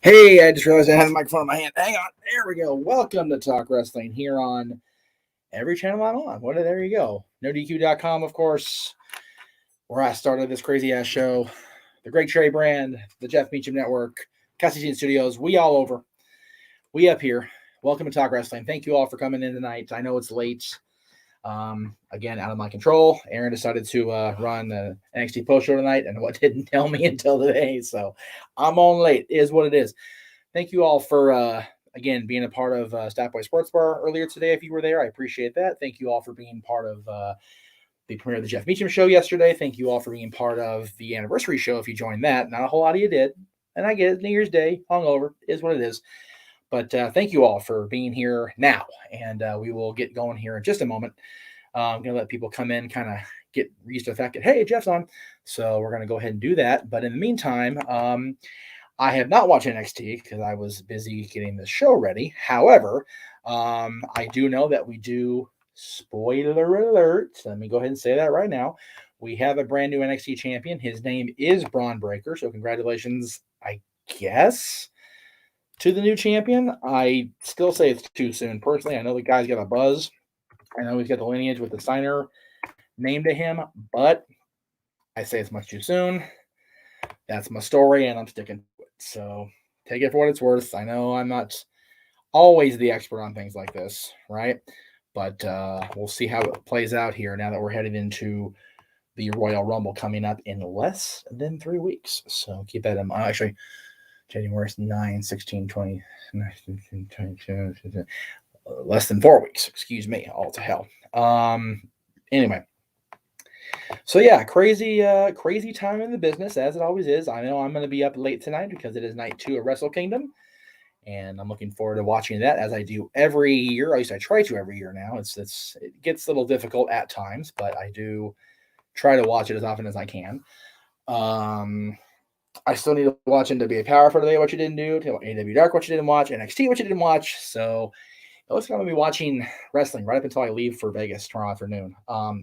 Hey, I just realized I had the microphone in my hand. Hang on. There we go. Welcome to Talk Wrestling here on every channel I'm on. There you go. NoDQ.com, of course, where I started this crazy ass show. The Greg Cherry brand, the Jeff Meacham Network, Cassie Studios. We all over. We up here. Welcome to Talk Wrestling. Thank you all for coming in tonight. I know it's late. Again, out of my control. Aaron decided to run the NXT post show tonight, and what didn't tell me until today. So I'm on late. It is what it is. Thank you all for again being a part of Statboy Sports Bar earlier today. If you were there, I appreciate that. Thank you all for being part of the premiere of the Jeff Meacham show yesterday. Thank you all for being part of the anniversary show. If you joined that, not a whole lot of you did, and I get it. New Year's Day, hungover, is what it is. But thank you all for being here now, and we will get going here in just a moment. I'm going to let people come in, kind of get used to the fact that, hey, Jeff's on. So we're going to go ahead and do that. But in the meantime, I have not watched NXT because I was busy getting the show ready. However, I do know that we do, spoiler alert, let me go ahead and say that right now. We have a brand new NXT champion. His name is Braun Breaker. So congratulations, I guess, to the new champion. I still say it's too soon. Personally, I know the guy's got a buzz. I know he's got the lineage with the Steiner name to him, but I say it's much too soon. That's my story, and I'm sticking to it. So take it for what it's worth. I know I'm not always the expert on things like this, right? But we'll see how it plays out here now that we're headed into the Royal Rumble coming up in less than 3 weeks. So keep that in mind. Actually, January 9, 16, 20, 19, 22, less than 4 weeks. Excuse me. All to hell. Anyway. So yeah, crazy time in the business, as it always is. I know I'm going to be up late tonight because it is night 2 of Wrestle Kingdom, and I'm looking forward to watching that as I do every year. At least I try to every year now. It gets a little difficult at times, but I do try to watch it as often as I can. I still need to watch NWA Power for today, what you didn't do, AW Dark, what you didn't watch, NXT, what you didn't watch. So I was going to be watching wrestling right up until I leave for Vegas tomorrow afternoon.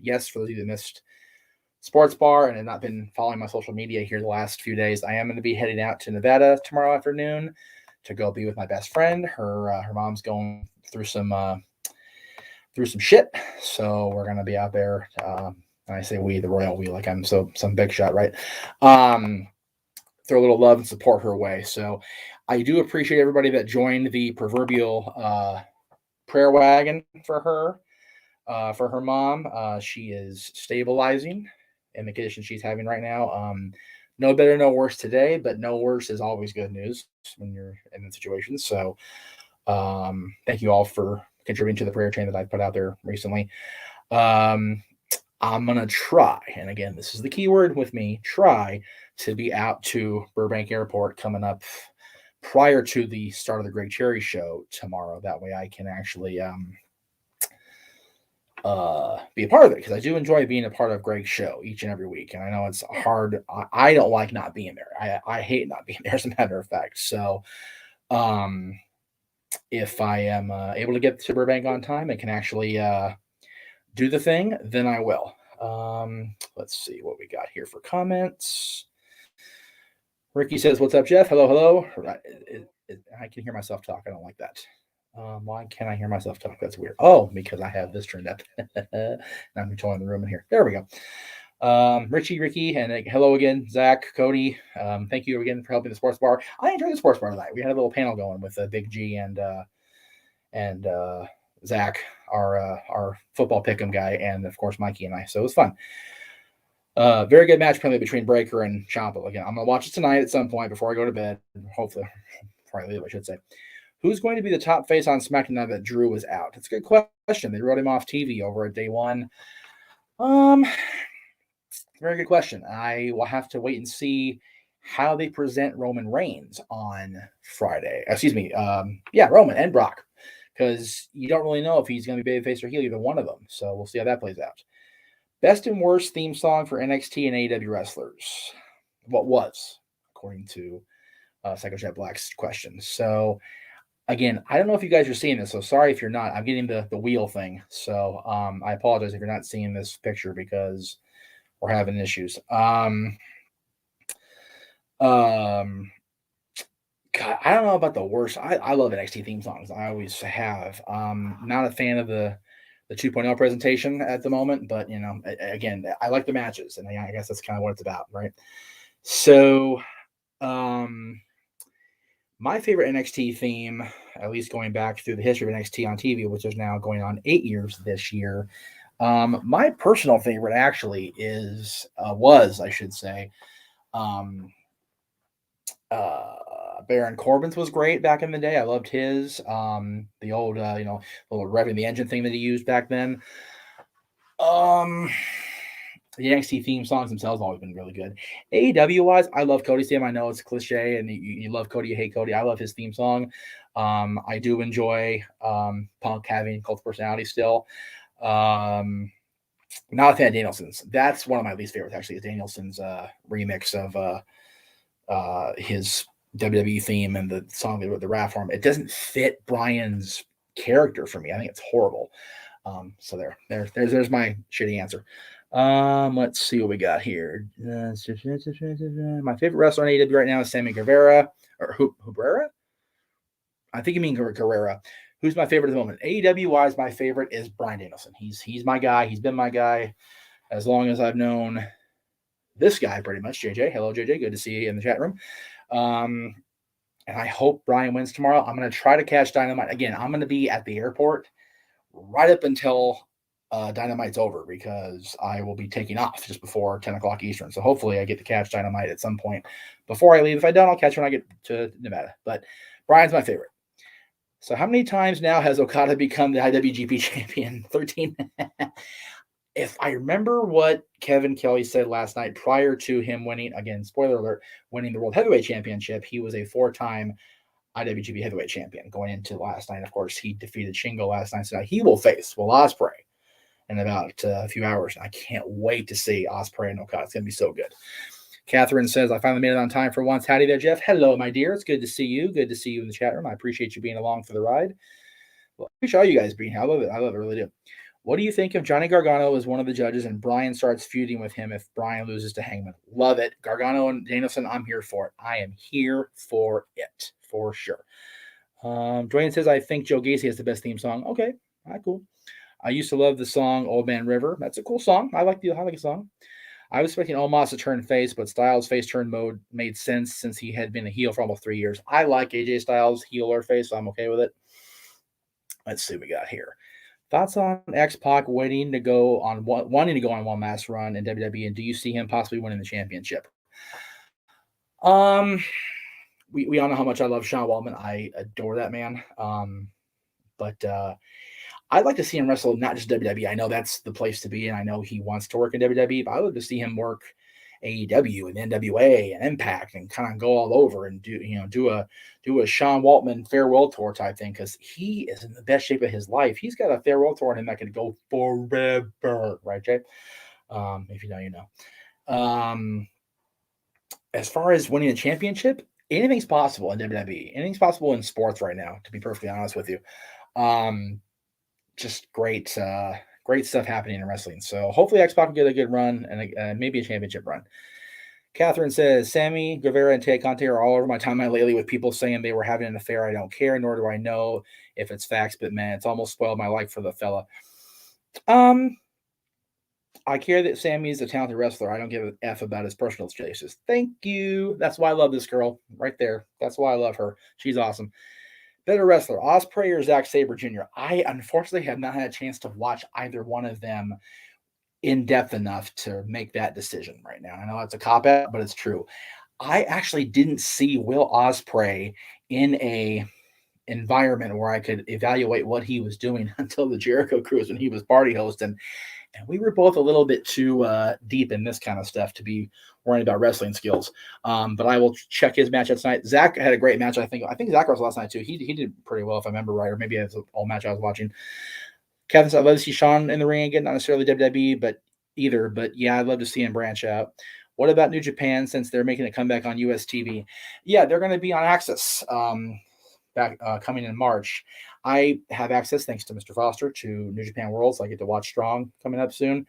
Yes, for those of you that missed Sports Bar and have not been following my social media here the last few days, I am going to be heading out to Nevada tomorrow afternoon to go be with my best friend. Her mom's going through some shit, so we're going to be out there. And I say we, the royal we, like I'm some big shot, right? Throw a little love and support her way. So I do appreciate everybody that joined the proverbial prayer wagon for her mom. She is stabilizing in the condition she's having right now. No better, no worse today, but no worse is always good news when you're in that situation. So thank you all for contributing to the prayer chain that I put out there recently. I'm going to try, and again, this is the key word with me, try to be out to Burbank Airport coming up prior to the start of the Greg Cherry show tomorrow. That way I can actually be a part of it, because I do enjoy being a part of Greg's show each and every week. And I know it's hard. I don't like not being there. I hate not being there, as a matter of fact. So if I am able to get to Burbank on time and can actually do the thing, then I will. Let's see what we got here for comments. Ricky says, "What's up, Jeff? Hello, hello." I can hear myself talk. I don't like that. Why can't I hear myself talk? That's weird. Oh, because I have this turned up. Now I'm controlling the room in here. There we go. Richie, Ricky, and hello again, Zach, Cody. Thank you again for helping the sports bar. I enjoyed the sports bar tonight. We had a little panel going with Big G and Zach, our football pick'em guy, and of course Mikey and I. So it was fun. Very good match probably between Breaker and Ciampa. Again, I'm gonna watch it tonight at some point before I go to bed. Hopefully, before I leave, I should say. Who's going to be the top face on SmackDown now that Drew was out? It's a good question. They wrote him off TV over at day one. Very good question. I will have to wait and see how they present Roman Reigns on Friday. Excuse me. Roman and Brock, because you don't really know if he's going to be babyface or heel, either one of them. So we'll see how that plays out. Best and worst theme song for NXT and AEW wrestlers. What was, according to Psycho Jet Black's question. So again, I don't know if you guys are seeing this, so sorry if you're not. I'm getting the wheel thing. So I apologize if you're not seeing this picture because we're having issues. God, I don't know about the worst. I love NXT theme songs. I always have. Not a fan of the 2.0 presentation at the moment, but again, I like the matches, and I guess that's kind of what it's about, right? So, um, my favorite NXT theme, at least going back through the history of NXT on TV, which is now going on 8 years this year. My personal favorite actually is was, I should say, um, Baron Corbin's was great back in the day. I loved his. The old, little revving the engine thing that he used back then. Um, the NXT theme songs themselves have always been really good. AEW wise, I love Cody's theme. I know it's cliche, and you love Cody, you hate Cody. I love his theme song. I do enjoy Punk having cult personality still. Not a fan of Danielson's. That's one of my least favorites, actually, is Danielson's remix of his WWE theme and the song with the rap form. It doesn't fit Brian's character for me. I think it's horrible. So there's my shitty answer. Let's see what we got here. My favorite wrestler in AEW right now is Sammy Guevara or Hubrera. I think you mean Guerrera. Who's my favorite at the moment? AEW wise, my favorite is Bryan Danielson. He's my guy. He's been my guy as long as I've known this guy, pretty much. JJ, hello JJ, good to see you in the chat room. And I hope Bryan wins tomorrow. I'm going to try to catch Dynamite again. I'm going to be at the airport right up until Dynamite's over because I will be taking off just before 10 o'clock Eastern. So hopefully I get to catch Dynamite at some point before I leave. If I don't, I'll catch when I get to Nevada. But Bryan's my favorite. So how many times now has Okada become the IWGP champion? 13. If I remember what Kevin Kelly said last night prior to him winning, again, spoiler alert, winning the World Heavyweight Championship, he was a 4-time IWGP Heavyweight Champion. Going into last night, of course, he defeated Shingo last night. So now he will face Will Ospreay in about a few hours. I can't wait to see Ospreay and Okada. It's going to be so good. Catherine says, I finally made it on time for once. Howdy there, Jeff. Hello, my dear. It's good to see you. Good to see you in the chat room. I appreciate you being along for the ride. Well, I appreciate all you guys being here. I love it. I really do. What do you think if Johnny Gargano is one of the judges and Bryan starts feuding with him if Bryan loses to Hangman? Love it. Gargano and Danielson, I'm here for it. I am here for it, for sure. Dwayne says, I think Joe Gacy has the best theme song. Okay, all right, cool. I used to love the song Old Man River. That's a cool song. I like the song. I was expecting Omos to turn face, but Styles' face turn mode made sense since he had been a heel for almost 3 years. I like AJ Styles heel or face, so I'm okay with it. Let's see what we got here. Thoughts on X-Pac wanting to go on one last run in WWE, and do you see him possibly winning the championship? We all know how much I love Sean Waltman. I adore that man. But I'd like to see him wrestle not just WWE. I know that's the place to be, and I know he wants to work in WWE, but I would like to see him work AEW and NWA and Impact and kind of go all over and do a Sean Waltman farewell tour type thing because he is in the best shape of his life. He's got a farewell tour on him that could go forever, right, Jay? If you know, you know. As far as winning a championship, anything's possible in WWE. Anything's possible in sports right now, to be perfectly honest with you. Just great stuff happening in wrestling. So hopefully X-Pac will get a good run and maybe a championship run. Catherine says, Sammy Guevara and Tay Conte are all over my timeline lately with people saying they were having an affair. I don't care, nor do I know if it's facts, but man, it's almost spoiled my life for the fella. I care that Sammy is a talented wrestler. I don't give an F about his personal choices. Thank you. That's why I love this girl right there. That's why I love her. She's awesome. Better wrestler, Ospreay or Zack Sabre Jr.? I unfortunately have not had a chance to watch either one of them in depth enough to make that decision right now. I know that's a cop out, but it's true. I actually didn't see Will Ospreay in a environment where I could evaluate what he was doing until the Jericho Cruise when he was party hosting. And we were both a little bit too deep in this kind of stuff to be worrying about wrestling skills. But I will check his match tonight. Zach had a great match. I think Zach was last night too. He did pretty well if I remember right, or maybe it's an all match I was watching. Kevin said, I'd love to see Sean in the ring again, not necessarily WWE, but yeah, I'd love to see him branch out. What about New Japan since they're making a comeback on US TV? Yeah, they're going to be on Access back coming in March. I have access, thanks to Mr. Foster, to New Japan World, so I get to watch Strong coming up soon,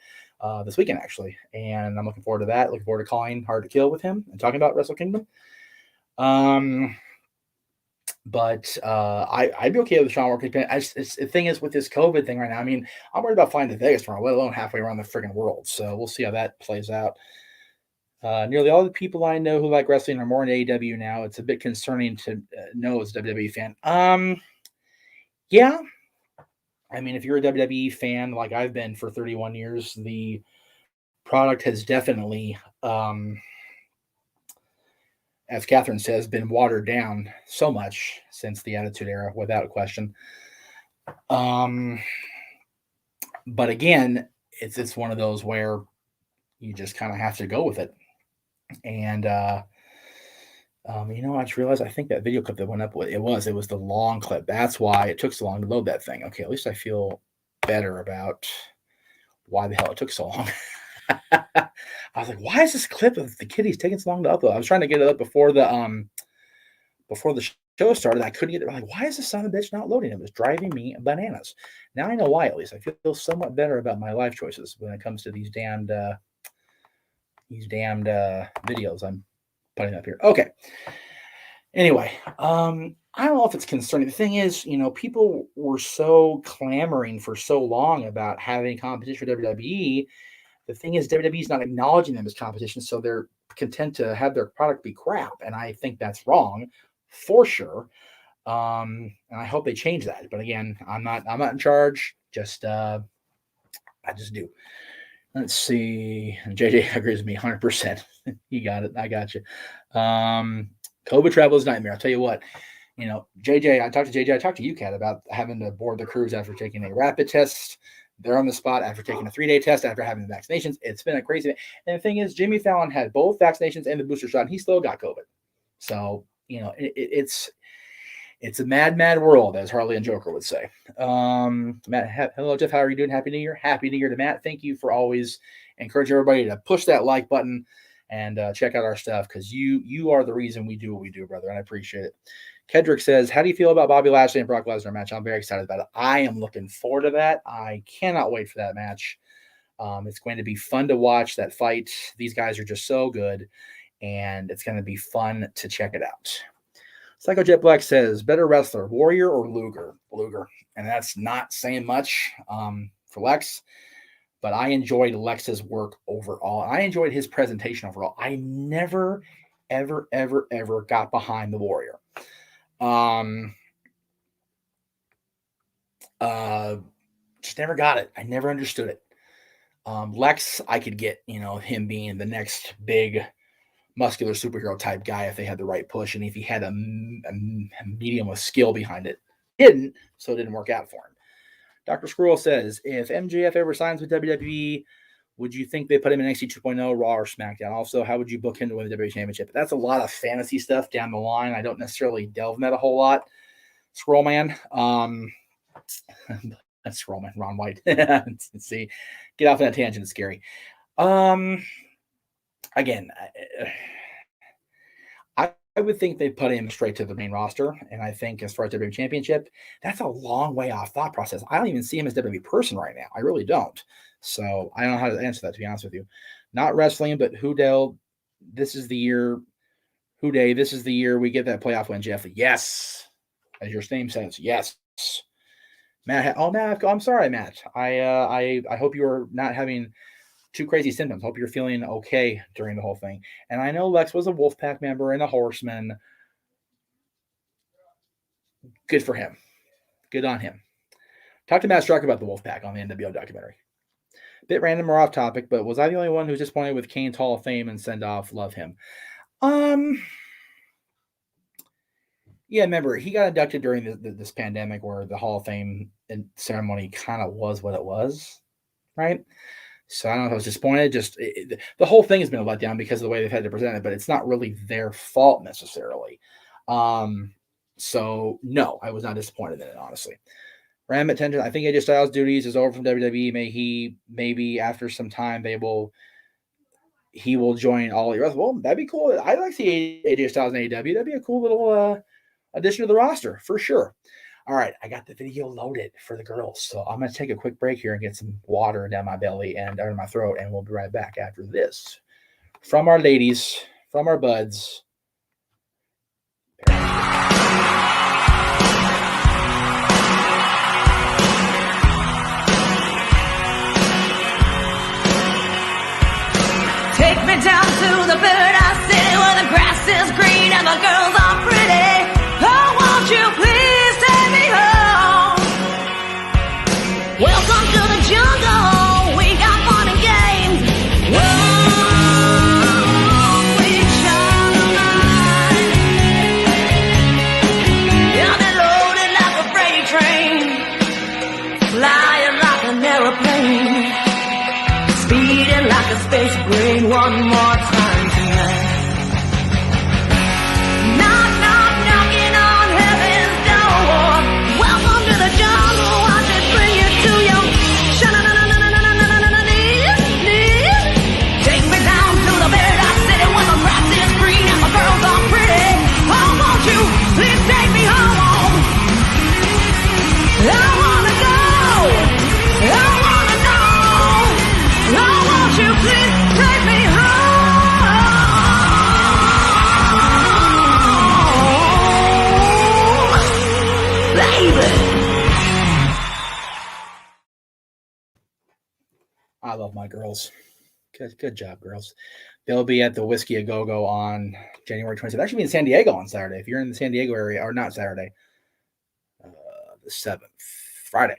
this weekend, actually. And I'm looking forward to that. Looking forward to calling Hard to Kill with him and talking about Wrestle Kingdom. But I'd be okay with Sean working. The thing is with this COVID thing right now. I mean, I'm worried about flying to Vegas tomorrow, let alone halfway around the friggin' world. So we'll see how that plays out. Nearly all the people I know who like wrestling are more in AEW now. It's a bit concerning to know as a WWE fan. Yeah. I mean, if you're a WWE fan like I've been for 31 years, the product has definitely, as Catherine says, been watered down so much since the Attitude Era, without question. But again, it's one of those where you just kind of have to go with it. And I just realized I think that video clip that went up, it was the long clip. That's why it took so long to load that thing. Okay, at least I feel better about why the hell it took so long. I was like, why is this clip of the kitties taking so long to upload? I was trying to get it up before the show started. I couldn't get it. I'm like, why is this son of a bitch not loading? It was driving me bananas. Now I know why. At least I feel somewhat better about my life choices when it comes to these damned videos I'm putting up here. Okay. Anyway, I don't know if it's concerning. The thing is, people were so clamoring for so long about having competition for WWE. The thing is, WWE is not acknowledging them as competition, so they're content to have their product be crap, and I think that's wrong, for sure. And I hope they change that. But again, I'm not in charge. I just do. Let's see. JJ agrees with me 100%. You got it. I got you. COVID travel is a nightmare. I'll tell you what. JJ, I talked to you, Kat, about having to board the cruise after taking a rapid test. They're on the spot after taking a 3-day test after having the vaccinations. It's been a crazy thing. And the thing is, Jimmy Fallon had both vaccinations and the booster shot, and he still got COVID. So, it's a mad, mad world, as Harley and Joker would say. Matt, hello, Jeff. How are you doing? Happy New Year. Happy New Year to Matt. Thank you for always encouraging everybody to push that like button and check out our stuff, because you are the reason we do what we do, brother, and I appreciate it. Kedrick says, how do you feel about Bobby Lashley and Brock Lesnar match? I'm very excited about it. I am looking forward to that. I cannot wait for that match. It's going to be fun to watch that fight. These guys are just so good, and it's going to be fun to check it out. Psycho Jet Black says, better wrestler, Warrior or Luger? Luger. And that's not saying much for Lex, but I enjoyed Lex's work overall. I enjoyed his presentation overall. I never, ever, ever, ever got behind the Warrior. Just never got it. I never understood it. Lex, I could get, him being the next big muscular superhero type guy if they had the right push and if he had a medium of skill behind it. Didn't, so it didn't work out for him. Dr. Squirrel says, if MJF ever signs with WWE, would you think they put him in NXT 2.0, Raw, or SmackDown? Also, how would you book him to win the WWE Championship? That's a lot of fantasy stuff down the line. I don't necessarily delve in that a whole lot. Squirrel Man. That's Squirrel Man, Ron White. Let's see. Get off that tangent. It's scary. Again, I would think they put him straight to the main roster. And I think as far as WWE Championship, that's a long way off thought process. I don't even see him as WWE person right now. I really don't. So I don't know how to answer that, to be honest with you. Not wrestling, but Hudel, this is the year. Houday, this is the year we get that playoff win, Jeff. Yes. As your name says, yes. Matt, Matt, I'm sorry, Matt. I hope you are not having too crazy symptoms. Hope you're feeling okay during the whole thing. And I know Lex was a Wolfpack member and a Horseman. Good for him. Good on him. Talk to Matt Struck about the Wolfpack on the NWO documentary. Bit random or off topic, but was I the only one who's disappointed with Kane's Hall of Fame and send off? Love him. Yeah, remember, he got inducted during this pandemic where the Hall of Fame ceremony kind of was what it was, right? So I don't know if I was disappointed. The whole thing has been a letdown because of the way they've had to present it, but it's not really their fault necessarily. So no, I was not disappointed in it, honestly. Ram at Tangent, I think AJ Styles' duties is over from WWE. Maybe after some time he will join All Elite Wrestling. Well, that'd be cool. I'd like to see AJ Styles in AEW. That'd be a cool little addition to the roster for sure. All right, I got the video loaded for the girls, so I'm going to take a quick break here and get some water down my belly and down my throat, and we'll be right back after this. From our ladies, from our buds. down to the paradise city where the grass is green and the girls are pretty. Oh, won't you please take me home? Welcome to the jungle. We got fun and games. Whoa, we shine the light. Yeah, they're loaded like a freight train, flying like an aeroplane, speeding like a space brain. One more time tonight. Knock, knock, knocking on heaven's door. Welcome to the jungle. Watch it bring you to your knees. Take me down to the paradise city where the grass is green and the girls are pretty. Oh, won't you please take me home? I wanna go. I wanna know. Oh, won't you please take me home, baby? I love my girls. Good job, girls. They'll be at the Whiskey A Go Go on January 27th. Actually, be in San Diego on Saturday. If you're in the San Diego area, or not Saturday, the 7th, Friday.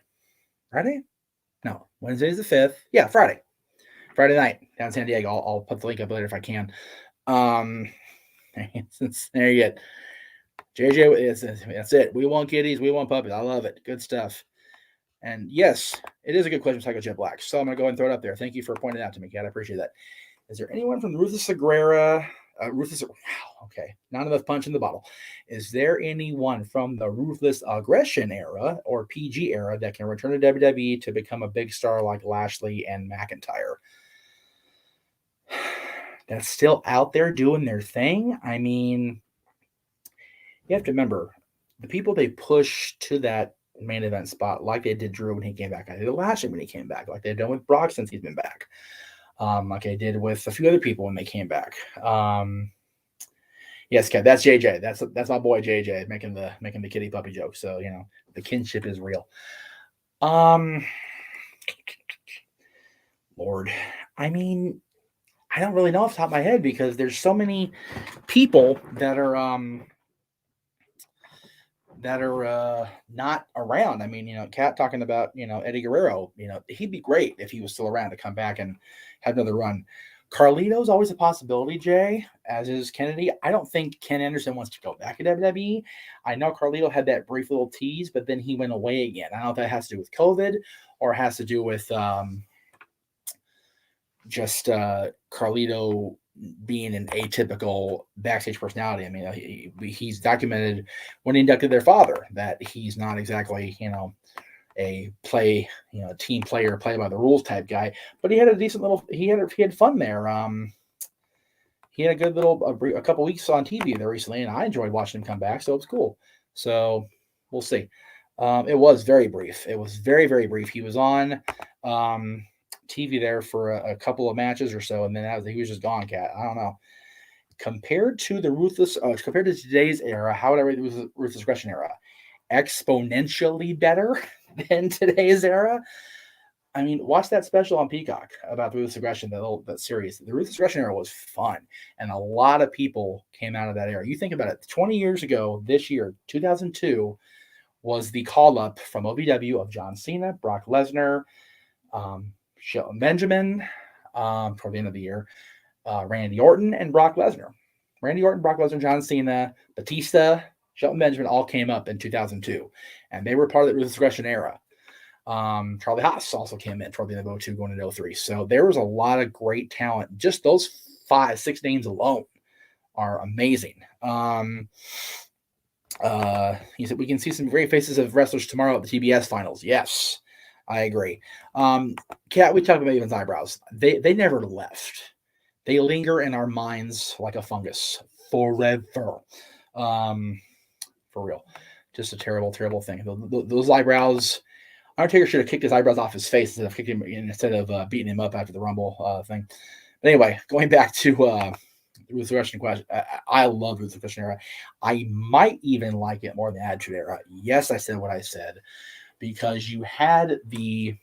No, Wednesday's the 5th. Yeah, Friday night down in San Diego. I'll put the link up later if I can. There you go. JJ, that's it. We want kitties. We want puppies. I love it. Good stuff. And yes, it is a good question, Psycho Jet Black. So I'm going to go ahead and throw it up there. Thank you for pointing it out to me, Kat. I appreciate that. Is there anyone from the Ruthless Aguilera? Okay. Not enough punch in the bottle. Is there anyone from the Ruthless Aggression era or PG era that can return to WWE to become a big star like Lashley and McIntyre? That's still out there doing their thing. I mean, you have to remember the people they push to that main event spot, like they did Drew when he came back. I did Lashley when he came back, like they've done with Brock since he's been back. Like I did with a few other people when they came back. Yes, Kat, that's JJ. That's my boy JJ making the kitty puppy joke. So you know the kinship is real. Lord, I mean, I don't really know off the top of my head because there's so many people that are not around. I mean, you know, Kat talking about, you know, Eddie Guerrero, you know, he'd be great if he was still around to come back and have another run. Carlito's always a possibility, Jay, as is Kennedy. I don't think Ken Anderson wants to go back at WWE. I know Carlito had that brief little tease, but then he went away again. I don't know if that has to do with COVID or has to do with just Carlito being an atypical backstage personality. I mean, he's documented when he inducted their father that he's not exactly, you know, a team player, play by the rules type guy, but he had a decent little, he had fun there. He had a good little, a couple weeks on TV there recently, and I enjoyed watching him come back. So it was cool. So we'll see. It was very brief. It was very, very brief. He was on, TV there for a couple of matches or so, and then he was just gone, Kat. I don't know. Compared to today's era, how would I rate the Ruthless Aggression era? Exponentially better than today's era. I mean, watch that special on Peacock about the Ruthless Aggression, that series. The Ruthless Aggression era was fun, and a lot of people came out of that era. You think about it, 20 years ago, this year, 2002, was the call-up from OVW of John Cena, Brock Lesnar, Shelton Benjamin, toward the end of the year, Randy Orton, and Brock Lesnar. Randy Orton, Brock Lesnar, John Cena, Batista, Shelton Benjamin all came up in 2002, and they were part of the Ruthless Aggression era. Charlie Haas also came in toward the end of 2002 going into 2003. So there was a lot of great talent. Just those 5-6 names alone are amazing. He said we can see some great faces of wrestlers tomorrow at the TBS finals. Yes, I agree. Kat, we talked about Maven's eyebrows. They never left. They linger in our minds like a fungus forever. For real. Just a terrible, terrible thing. Those eyebrows. Undertaker should have kicked his eyebrows off his face instead of beating him up after the Rumble thing. But anyway, going back to Ruthless Aggression question, I love Ruthless Aggression era. I might even like it more than Attitude era. Yes, I said what I said because you had the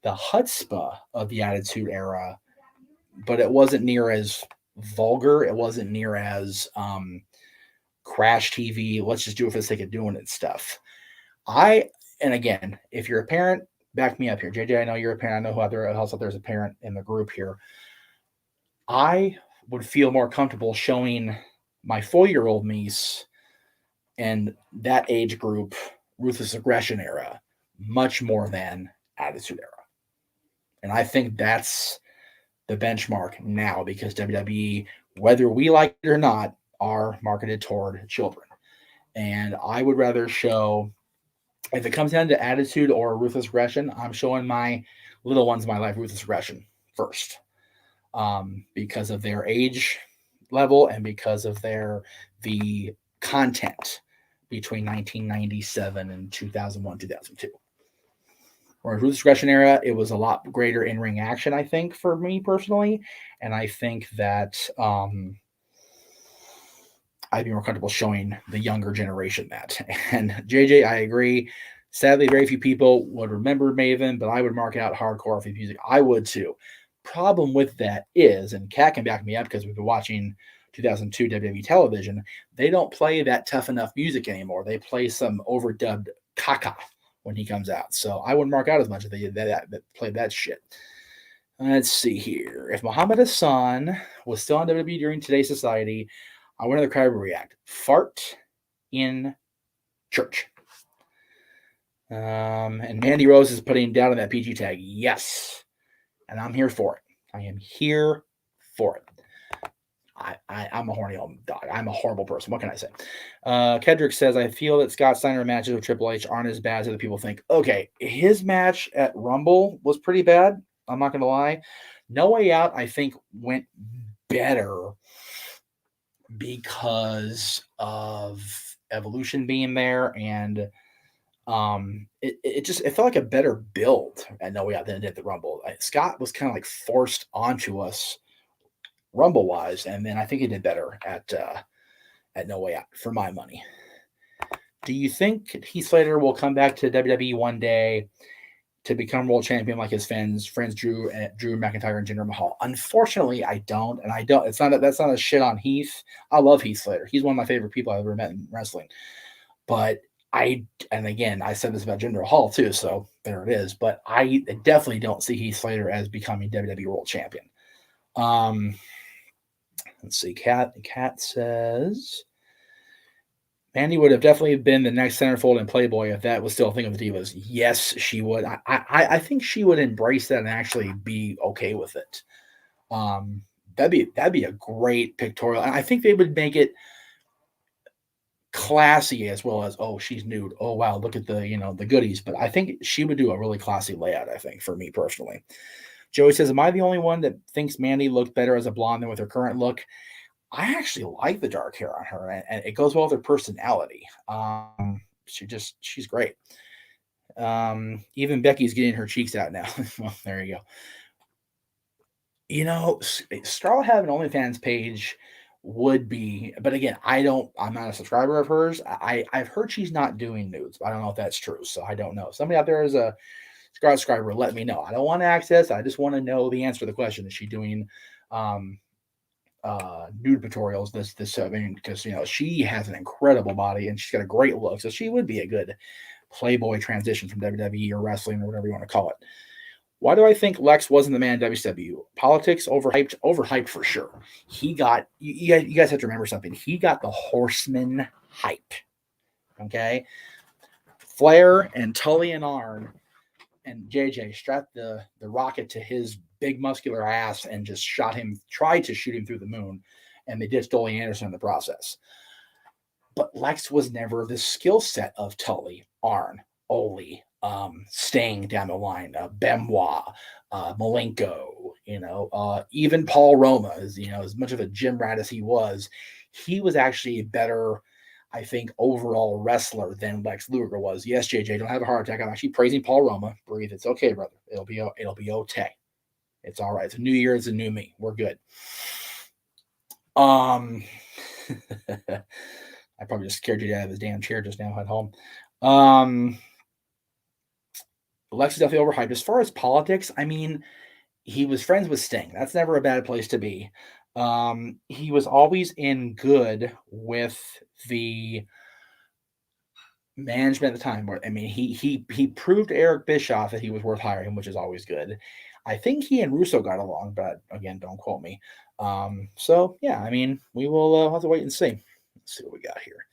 chutzpah of the Attitude era but it wasn't near as vulgar. It wasn't near as crash TV. Let's just do it for the sake of doing it stuff. And again, if you're a parent, back me up here. JJ, I know you're a parent. I know who else out there is a parent in the group here. I would feel more comfortable showing my 4-year-old niece and that age group Ruthless Aggression era much more than Attitude Era. And I think that's the benchmark now because WWE, whether we like it or not, are marketed toward children. And I would rather show, if it comes down to Attitude or Ruthless Aggression, I'm showing my little ones in my life Ruthless Aggression first, because of their age level and because of the content between 1997 and 2001, 2002. Whereas Ruthless Aggression era, it was a lot greater in-ring action, I think, for me personally. And I think that I'd be more comfortable showing the younger generation that. And JJ, I agree. Sadly, very few people would remember Maven, but I would mark out hardcore for music. I would too. Problem with that is, and Kat can back me up because we've been watching 2002 WWE television, they don't play that tough enough music anymore. They play some overdubbed caca when he comes out. So I wouldn't mark out as much if they did that played that shit. Let's see here. If Muhammad Hassan was still on WWE during today's society, I wonder how the crowd would react. Fart in church. And Mandy Rose is putting down on that PG tag. Yes. And I'm here for it. I am here for it. I'm a horny old dog. I'm a horrible person. What can I say? Kedrick says, I feel that Scott Steiner matches with Triple H aren't as bad as other people think. Okay, his match at Rumble was pretty bad. I'm not going to lie. No Way Out, I think, went better because of Evolution being there, and it felt like a better build at No Way Out than it did at the Rumble. Scott was kind of like forced onto us Rumble wise, and then I think he did better at No Way Out for my money. Do you think Heath Slater will come back to WWE one day to become world champion like his friends Drew McIntyre and Jinder Mahal? Unfortunately, I don't, and I don't. That's not a shit on Heath. I love Heath Slater. He's one of my favorite people I've ever met in wrestling. But and again, I said this about Jinder Mahal too, so there it is. But I definitely don't see Heath Slater as becoming WWE world champion. Let's see. Kat says Mandy would have definitely been the next centerfold in Playboy if that was still a thing of the Divas. Yes, she would. I think she would embrace that and actually be okay with it. That'd be a great pictorial. And I think they would make it classy as well as, oh, she's nude. Oh wow, look at the goodies. But I think she would do a really classy layout, I think, for me personally. Joey says, am I the only one that thinks Mandy looked better as a blonde than with her current look? I actually like the dark hair on her, and it goes well with her personality. She's great. Even Becky's getting her cheeks out now. Well, there you go. Scarlett having an OnlyFans page would be, but again, I'm not a subscriber of hers. I've heard she's not doing nudes, but I don't know if that's true. So I don't know. Somebody out there is a Scarlett subscriber, let me know. I don't want access. I just want to know the answer to the question. Is she doing nude tutorials because she has an incredible body and she's got a great look, so she would be a good Playboy transition from WWE or wrestling or whatever you want to call it. Why do I think Lex wasn't the man in WCW? Politics, overhyped for sure. He got you guys have to remember something. He got the Horseman hype. Okay, Flair and Tully and Arn and JJ strapped the rocket to his big muscular ass and just tried to shoot him through the moon, and they ditched Ole Anderson in the process. But Lex was never the skill set of Tully, Arn, Ole, Sting down the line, Benoit, Malenko, even Paul Roma, as much of a gym rat as he was actually a better, I think, overall wrestler than Lex Luger was. Yes, JJ, don't have a heart attack. I'm actually praising Paul Roma. Breathe. It's okay, brother. It'll be okay. It's all right. It's a new year. It's a new me. We're good. I probably just scared you out of his damn chair just now at home. Lex is definitely overhyped. As far as politics, I mean, he was friends with Sting. That's never a bad place to be. He was always in good with the management at the time. I mean, he proved to Eric Bischoff that he was worth hiring, which is always good. I think he and Russo got along, but again, don't quote me. So yeah, I mean, we will have to wait and see. Let's see what we got here.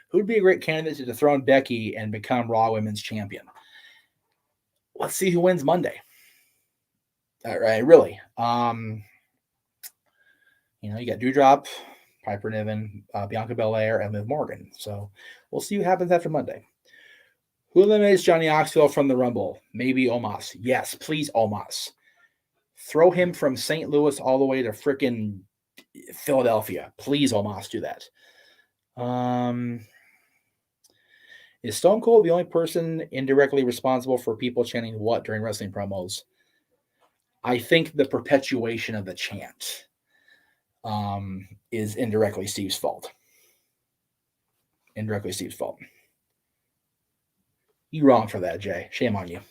Who'd be a great candidate to dethrone Becky and become Raw Women's Champion? Let's see who wins Monday. All right, really. You got Doudrop, Piper Niven, Bianca Belair, and Liv Morgan. So we'll see what happens after Monday. Who eliminates Johnny Knoxville from the Rumble? Maybe Omos. Yes, please, Omos. Throw him from St. Louis all the way to frickin' Philadelphia. Please, Omos, do that. Is Stone Cold the only person indirectly responsible for people chanting what during wrestling promos? I think the perpetuation of the chant is indirectly Steve's fault. Indirectly Steve's fault. You wrong for that, Jay. Shame on you.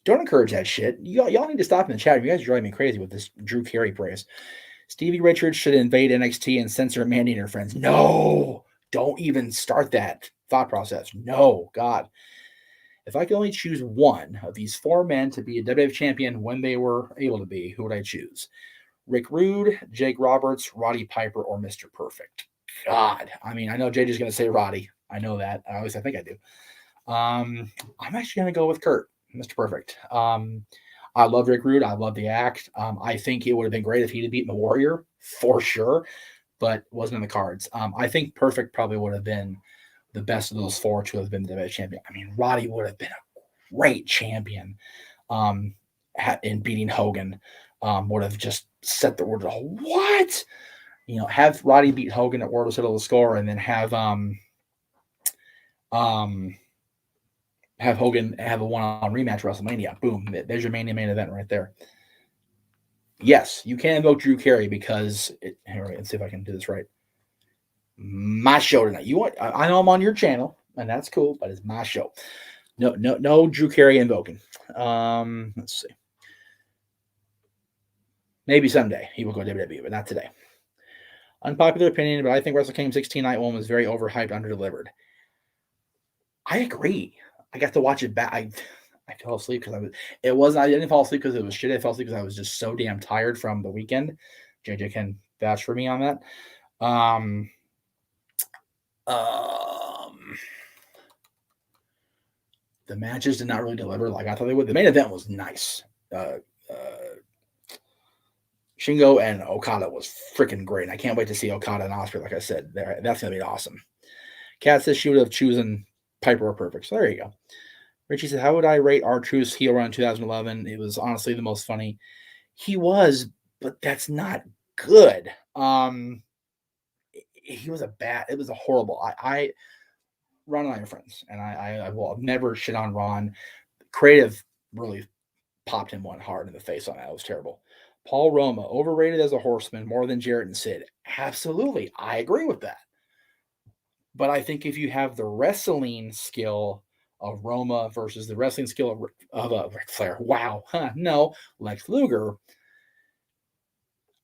Don't encourage that shit. Y'all need to stop in the chat. You guys are driving me crazy with this Drew Carey praise. Stevie Richards should invade NXT and censor Mandy and her friends. No, don't even start that thought process. No, God. If I could only choose one of these four men to be a WWF champion when they were able to be, who would I choose? Rick Rude, Jake Roberts, Roddy Piper, or Mr. Perfect? God. I mean, I know JJ's going to say Roddy. I know that. I think I do. I'm actually going to go with Kurt, Mr. Perfect. I love Rick Rude. I love the act. I think it would have been great if he'd beaten the Warrior for sure, but wasn't in the cards. I think Perfect probably would have been the best of those four to have been the WWE champion. I mean, Roddy would have been a great champion in beating Hogan. Would have just set the word. What? Have Roddy beat Hogan at World settle the score, and then have Hogan have a one-on rematch WrestleMania. Boom. There's your main event right there. Yes, you can invoke Drew Carey because let's see if I can do this right. My show tonight. I know I'm on your channel, and that's cool, but it's my show. No Drew Carey invoking. Let's see. Maybe someday he will go WWE, but not today. Unpopular opinion, but I think Wrestle Kingdom 16 Night 1 was very overhyped, underdelivered. I agree. I got to watch it back. I fell asleep because I didn't fall asleep because it was shit. I fell asleep because I was just so damn tired from the weekend. JJ can vouch for me on that. The matches did not really deliver like I thought they would. The main event was nice. Shingo and Okada was freaking great. And I can't wait to see Okada and Ospreay, like I said. That's going to be awesome. Kat says she would have chosen Piper or Perfect. So there you go. Richie said, how would I rate R-Truth's heel run in 2011? It was honestly the most funny. He was, but that's not good. He was it was a horrible. Ron and I are friends, and I will never shit on Ron. Creative really popped him one hard in the face on that. It was terrible. Paul Roma, overrated as a horseman more than Jarrett and Sid. Absolutely. I agree with that. But I think if you have the wrestling skill of Roma versus the wrestling skill of Ric Flair, wow. No, Lex Luger,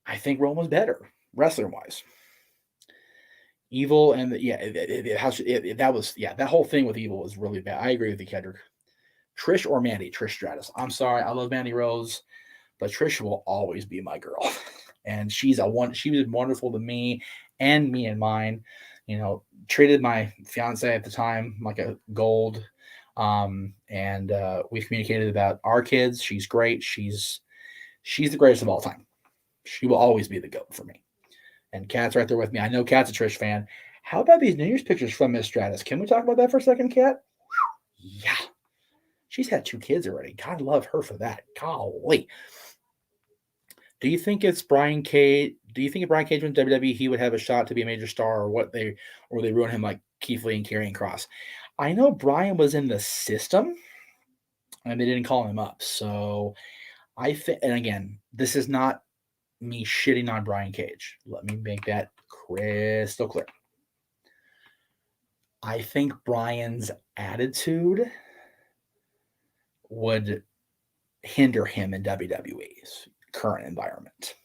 I think Roma's better, wrestler-wise. Evil and that whole thing with Evil was really bad. I agree with you, Kendrick. Trish or Mandy? Trish Stratus. I'm sorry, I love Mandy Rose, but Trish will always be my girl, and she was wonderful to me and me and mine. Treated my fiance at the time like a gold, and we've communicated about our kids. She's great. She's the greatest of all time. She will always be the GOAT for me. And Kat's right there with me. I know Kat's a Trish fan. How about these New Year's pictures from Miss Stratus? Can we talk about that for a second, Kat? Yeah. She's had 2 kids already. God love her for that. Golly. Do you think if Brian Cage went to WWE, he would have a shot to be a major star, or they ruin him like Keith Lee and Karrion Kross? I know Brian was in the system, and they didn't call him up. So I think, and again, this is not me shitting on Brian Cage. Let me make that crystal clear. I think Brian's attitude would hinder him in WWE's current environment.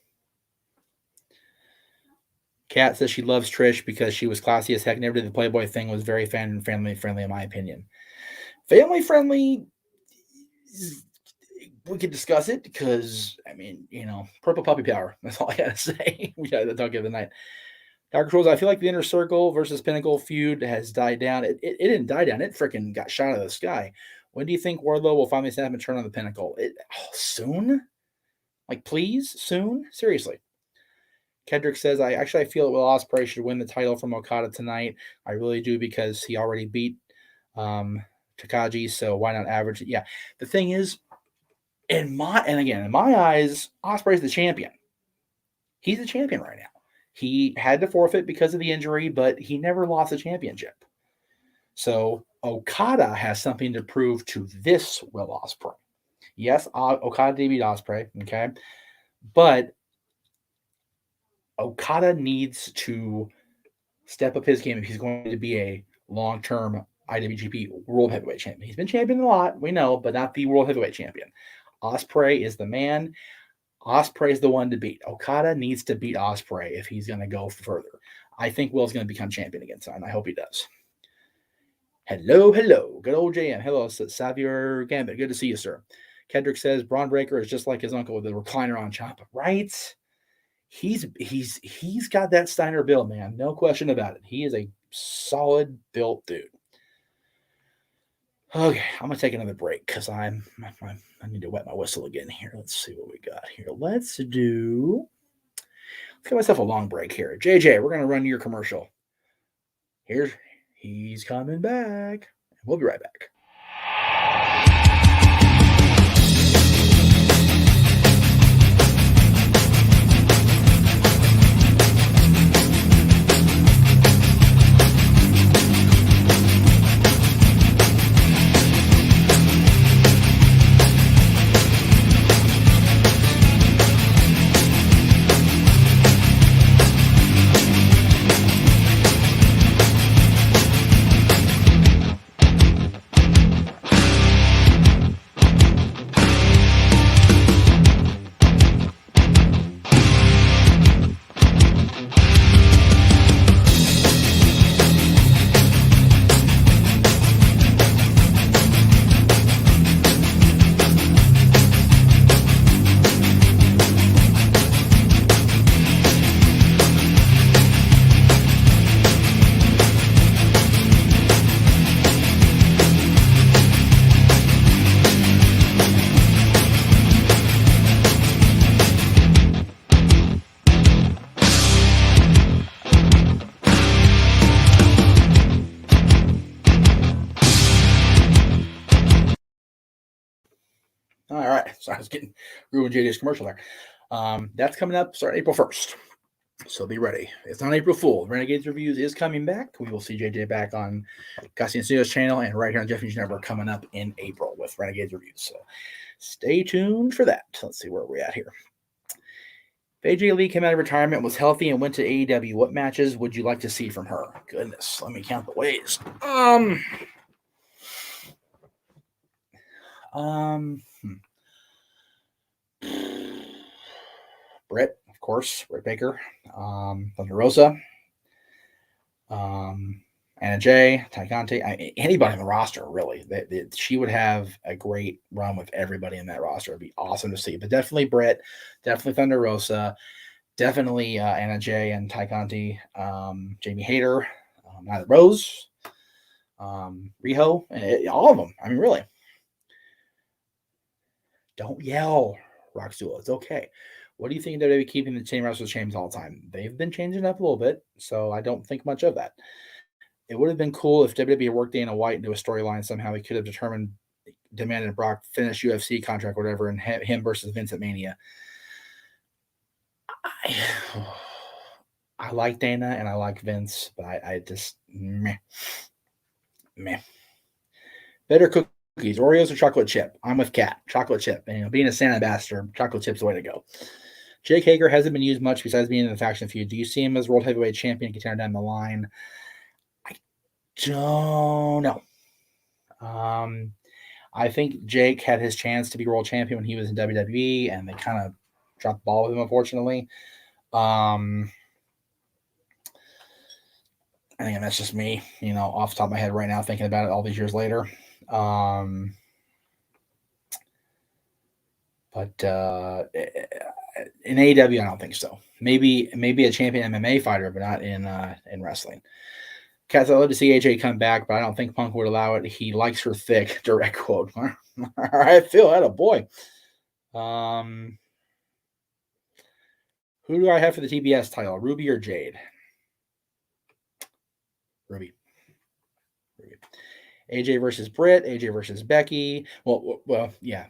Kat says she loves Trish because she was classy as heck. Never did the Playboy thing. Was very family friendly, in my opinion. Family friendly. We could discuss it because, I mean, purple puppy power. That's all I got to say. We got to talk of the night. Dr. Trolls, I feel like the Inner Circle versus Pinnacle feud has died down. It didn't die down. It freaking got shot out of the sky. When do you think Wardlow will finally snap and turn on the Pinnacle? Soon? Like, please? Soon? Seriously. Kendrick says, I feel that Will Ospreay should win the title from Okada tonight. I really do, because he already beat Takagi, so why not average it? Yeah. The thing is, in my eyes, Ospreay's the champion. He's the champion right now. He had to forfeit because of the injury, but he never lost a championship. So Okada has something to prove to this Will Ospreay. Yes, Okada did beat Ospreay, okay? But Okada needs to step up his game if he's going to be a long-term IWGP World Heavyweight Champion. He's been champion a lot, we know, but not the World Heavyweight Champion. Ospreay is the man. Ospreay is the one to beat. Okada needs to beat Ospreay if he's going to go further. I think Will's going to become champion again, and I hope he does. Hello. Good old JM. Hello, Xavier Gambit. Good to see you, sir. Kendrick says Braun Breaker is just like his uncle with the recliner on Ciampa. Right? He's got that Steiner build, man. No question about it. He is a solid built dude. Okay, I'm gonna take another break because I need to wet my whistle again here. Let's see what we got here. Let's get myself a long break here. JJ, we're gonna run your commercial. He's coming back. We'll be right back. All right. So I was getting ruined JJ's commercial there. That's coming up starting April 1st. So be ready. It's on April Fool. Renegades Reviews is coming back. We will see JJ back on Cassian Studios channel and right here on Jeff News Network coming up in April with Renegades Reviews. So stay tuned for that. Let's see where we're at here. AJ Lee came out of retirement, was healthy, and went to AEW. What matches would you like to see from her? Goodness, let me count the ways. Britt, of course, Britt Baker, Thunder Rosa, Anna Jay, Ty Conti, anybody on the roster, really. She would have a great run with everybody in that roster. It'd be awesome to see. But definitely Britt, definitely Thunder Rosa, definitely Anna Jay and Ty Conti, Jamie Hayter, Nyla Rose, Riho, all of them. I mean, really. Don't yell, Roxula. It's okay. What do you think of WWE keeping the chain wrestlers chains all the time? They've been changing up a little bit, so I don't think much of that. It would have been cool if WWE worked Dana White into a storyline somehow. He could have demanded Brock finish UFC contract, or whatever, and him versus Vince at Mania. I like Dana and I like Vince, but I just meh. Better cookies, Oreos or chocolate chip? I'm with Kat. Chocolate chip. And being a Santa ambassador, chocolate chip's the way to go. Jake Hager hasn't been used much besides being in the faction feud. Do you see him as World Heavyweight Champion contender down the line? I don't know. I think Jake had his chance to be world champion when he was in WWE, and they kind of dropped the ball with him, unfortunately. I think that's just me, off the top of my head right now, thinking about it all these years later. But in AEW, I don't think so. Maybe a champion MMA fighter, but not in wrestling. Cats, I'd love to see AJ come back, but I don't think Punk would allow it. He likes her thick. Direct quote. All right, Phil, that a boy. Who do I have for the TBS title? Ruby or Jade? Ruby. AJ versus Britt, AJ versus Becky. Well, yeah.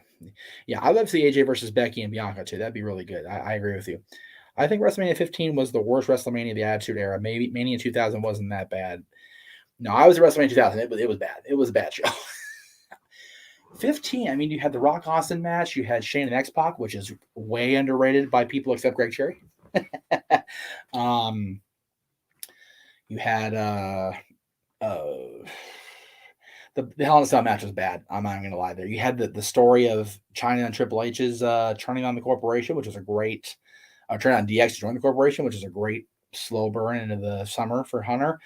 I'd love to see AJ versus Becky and Bianca too. That'd be really good. I agree with you. I think WrestleMania 15 was the worst WrestleMania of the Attitude Era. Maybe Mania 2000 wasn't that bad. No, I was at WrestleMania 2000. It was bad. It was a bad show. 15. I mean, you had the Rock Austin match. You had Shane and X-Pac, which is way underrated by people except Greg Cherry. You had the Hell in a Cell match was bad. I'm not going to lie there. You had the story of China and Triple H's turning on the corporation, which was a great turn on DX to join the corporation, which is a great slow burn into the summer for Hunter.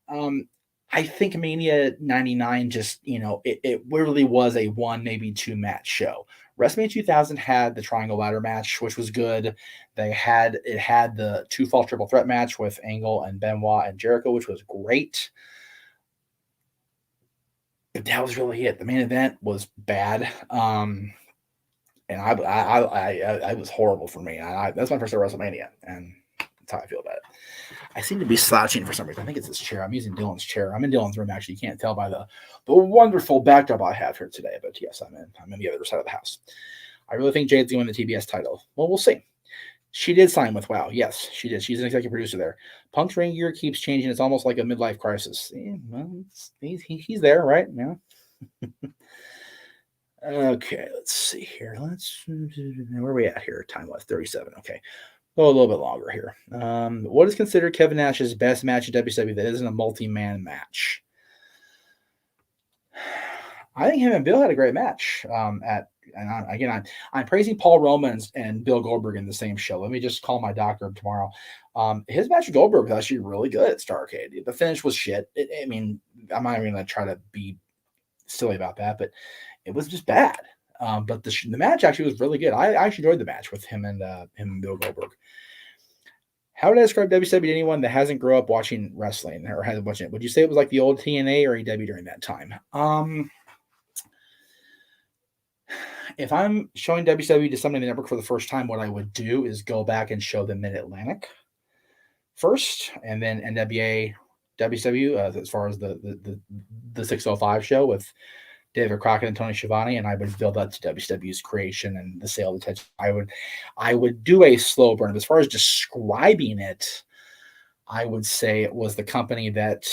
I think Mania 99 just, it really was a 1, maybe 2 match show. WrestleMania 2000 had the Triangle Ladder match, which was good. It had the 2-fall triple threat match with Angle and Benoit and Jericho, which was great. But that was really it. The main event was bad. And I was horrible for me. That's my first ever WrestleMania, and that's how I feel about it. I seem to be slouching for some reason. I think it's this chair. I'm using Dylan's chair. I'm in Dylan's room, actually. You can't tell by the wonderful backdrop I have here today. But yes, I'm in the other side of the house. I really think Jade's going to win the TBS title. Well, we'll see. She did sign with WOW. Yes, she did. She's an executive producer there. Punk's ring gear keeps changing. It's almost like a midlife crisis. Well, he's there, right? Yeah. Okay, let's see here. Where are we at here? Time left 37. Okay. A little bit longer here. What is considered Kevin Nash's best match in WCW that isn't a multi-man match? I think him and Bill had a great match. I'm praising Paul Roman and Bill Goldberg in the same show. Let me just call my doctor tomorrow. His match with Goldberg was actually really good at Starrcade. The finish was shit. I'm not even going to try to be silly about that, but it was just bad. But the match actually was really good. I actually enjoyed the match with him and Bill Goldberg. How would I describe WCW to anyone that hasn't grown up watching wrestling or hasn't watched it? Would you say it was like the old TNA or AEW during that time? If I'm showing WCW to somebody in the network for the first time, what I would do is go back and show them Mid-Atlantic first, and then NWA, WCW, as far as the 605 show with David Crockett and Tony Schiavone, and I would build up to WCW's creation and the sale of attention. I would do a slow burn. But as far as describing it, I would say it was the company that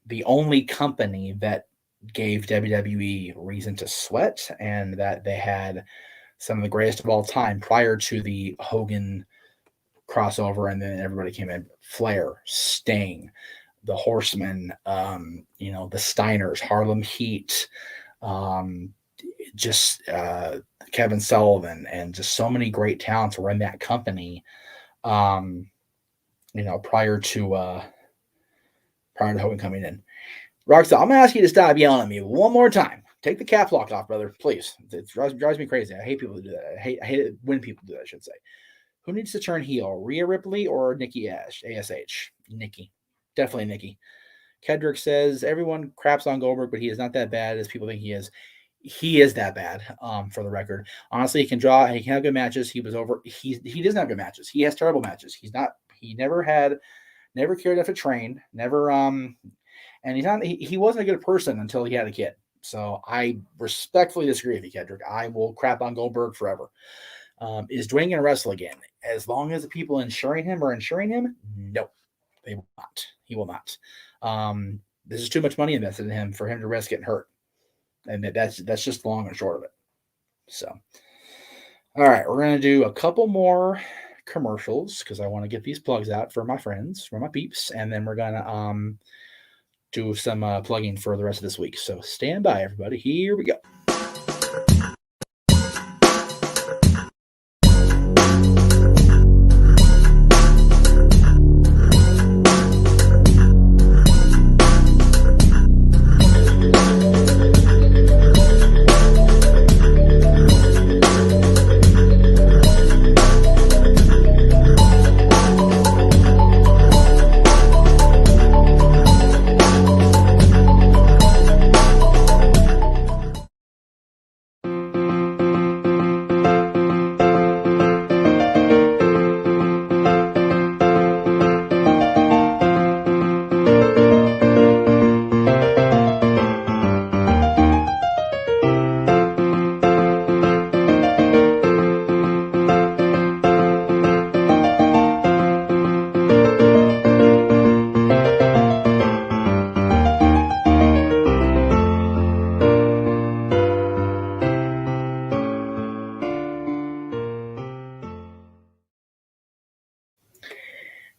the only company that gave WWE reason to sweat, and that they had some of the greatest of all time prior to the Hogan crossover, and then everybody came in. Flair, Sting, the Horsemen, the Steiners, Harlem Heat, Kevin Sullivan, and just so many great talents were in that company, prior to Hogan coming in. Rockstar, I'm going to ask you to stop yelling at me one more time. Take the cap lock off, brother, please. It drives me crazy. I hate people who do that. I hate it when people do that, I should say. Who needs to turn heel, Rhea Ripley or Nikki ASH? Nikki. Definitely Nikki. Kedrick says, everyone craps on Goldberg, but he is not that bad as people think he is. He is that bad, for the record. Honestly, he can draw. He can have good matches. He doesn't have good matches. He has terrible matches. He never cared enough to train. Never, and he wasn't a good person until he had a kid. So I respectfully disagree with you, Kedrick. I will crap on Goldberg forever. Is Dwayne going to wrestle again? As long as the people insuring him are insuring him, no, they will not. He will not. This is too much money invested in him for him to risk getting hurt. And that's just long and short of it. So, all right, we're going to do a couple more commercials because I want to get these plugs out for my friends, for my peeps. And then we're going to do some plugging for the rest of this week. So stand by, everybody. Here we go.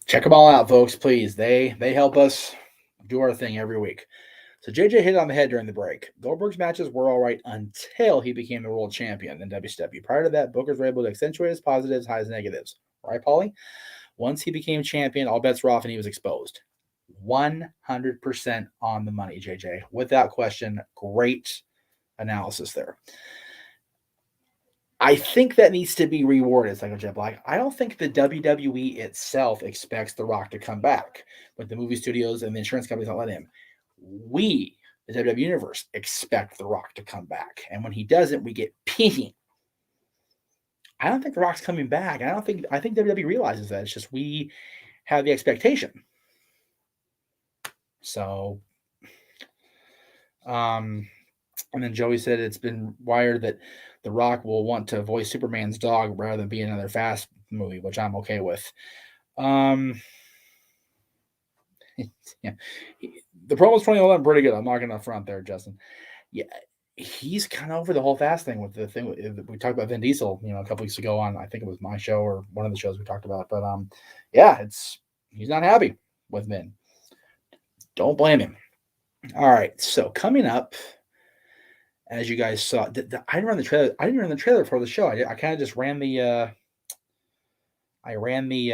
Check them all out, folks, please. They help us do our thing every week. So JJ hit on the head during the break. Goldberg's matches were all right until he became the world champion in WCW. Prior to that, bookers were able to accentuate his positives, high as negatives. Right, Paulie? Once he became champion, all bets were off and he was exposed. 100% on the money, JJ. Without question, great analysis there. I think that needs to be rewarded, Psycho Jet Black. I don't think the WWE itself expects The Rock to come back, but the movie studios and the insurance companies don't let him. We, the WWE Universe, expect The Rock to come back. And when he doesn't, we get peeing. I don't think The Rock's coming back. I think WWE realizes that. It's just we have the expectation. So, and then Joey said it's been wired that The Rock will want to voice Superman's dog rather than be another Fast movie, which I'm okay with. Yeah. The promos 2011 pretty good. I'm not going to front there, Justin. Yeah, he's kind of over the whole Fast thing with the thing we talked about Vin Diesel, a couple weeks ago on, I think it was my show or one of the shows we talked about. But yeah, he's not happy with Vin. Don't blame him. All right, so coming up, as you guys saw, I didn't run the trailer. I didn't run the trailer for the show. I kind of just ran the. I ran the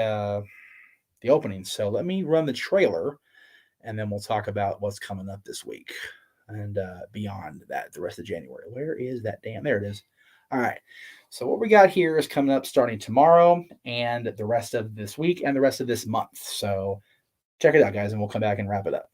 opening. So let me run the trailer, and then we'll talk about what's coming up this week and beyond that, the rest of January. Where is that damn? There it is. All right. So what we got here is coming up starting tomorrow and the rest of this week and the rest of this month. So check it out, guys, and we'll come back and wrap it up.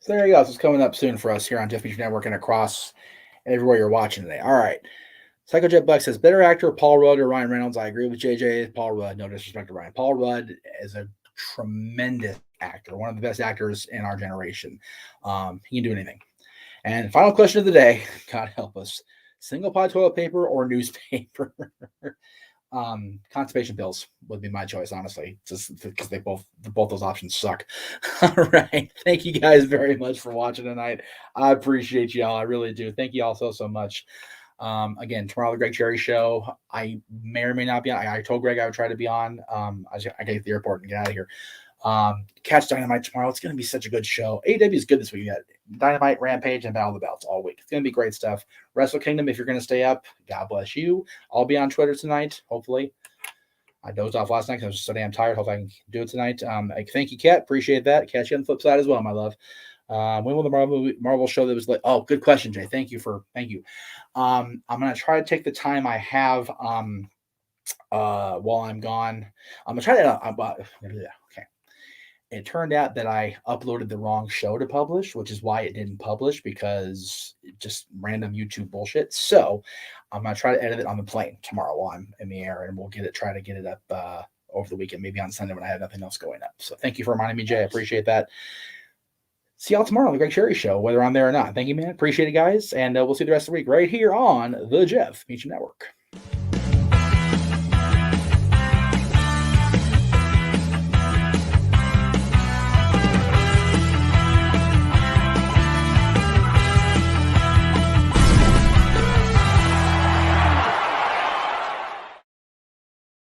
So there you go. So it's coming up soon for us here on Jeff Beach Network and across everywhere you're watching today. All right. Psychojet Buck says, better actor, Paul Rudd or Ryan Reynolds? I agree with JJ. Paul Rudd, no disrespect to Ryan. Paul Rudd is a tremendous actor, one of the best actors in our generation. He can do anything. And final question of the day, God help us, single ply toilet paper or newspaper? Constipation pills would be my choice, honestly, just because both those options suck. All right. Thank you guys very much for watching tonight. I appreciate y'all. I really do. Thank you all so much. Again, tomorrow, the Greg Cherry Show. I may or may not be on. I told Greg I would try to be on. I got to get to the airport and get out of here. Catch Dynamite tomorrow. It's going to be such a good show. AEW is good this week. You got Dynamite, Rampage, and Battle of the Belts all week. It's going to be great stuff. Wrestle Kingdom, if you're going to stay up, God bless you. I'll be on Twitter tonight, hopefully. I dozed off last night because I was so damn tired. Hopefully I can do it tonight. Thank you, Kat. Appreciate that. Catch you on the flip side as well, my love. When will the Marvel show that was like? Oh, good question, Jay. Thank you. I'm gonna try to take the time I have while I'm gone. I'm gonna try to. Okay. It turned out that I uploaded the wrong show to publish, which is why it didn't publish, because it just random YouTube bullshit. So I'm gonna try to edit it on the plane tomorrow while I'm in the air, and we'll try to get it up over the weekend, maybe on Sunday when I have nothing else going up. So thank you for reminding me, Jay. I appreciate that. See y'all tomorrow on the Greg Cherry Show, whether I'm there or not. Thank you, man. Appreciate it, guys. And we'll see you the rest of the week right here on the Jeff Beach Network.